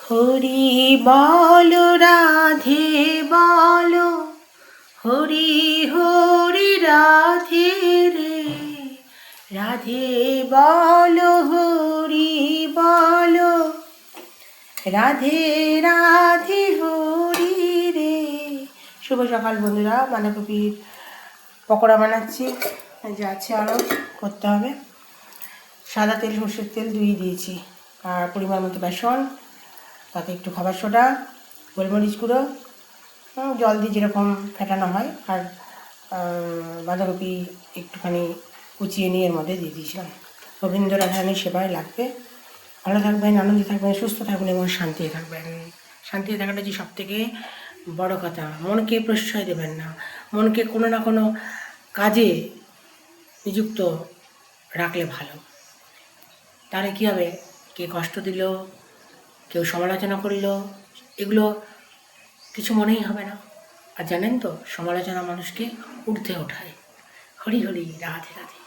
হরি বলো রাধে বলো, হরি হরি রাধে রে, রাধে বলো হরি বলো, রাধে রাধে হরি রে। শুভ সকাল বন্ধুরা, বাঁধাকপির পকোড়া বানাচ্ছি। যা আছে আরও করতে হবে। সাদা তেল, সর্ষের তেল দুই দিয়েছি, আর পরিমাণ মতো বেসন, তাতে একটু খাবার সোডা, গোলমরিচ গুঁড়ো, জল দিয়ে যেরকম ফেটানো হয়, আর বাঁধাকপি একটুখানি কুচিয়ে নিয়ে এর মধ্যে দিয়ে দিয়েছিলাম। রবীন্দ্র রাধারানীর সেবায় লাগবে। ভালো থাকবেন, আনন্দে থাকবেন, সুস্থ থাকবেন এবং শান্তিতে থাকবেন। শান্তিতে থাকাটা যে সবথেকে বড় কথা। মনকে প্রশ্রয় দেবেন না, মনকে কোনো না কোনো কাজে নিযুক্ত রাখলে ভালো। তাহলে কী হবে, কে কষ্ট দিল, কেউ সমালোচনা করলো, এগুলো কিছু মনেই হবে না। আর জানেন তো, সমালোচনা মানুষকে ঊর্ধ্বে ওঠায়। হরি হরি, রাধে রাধে।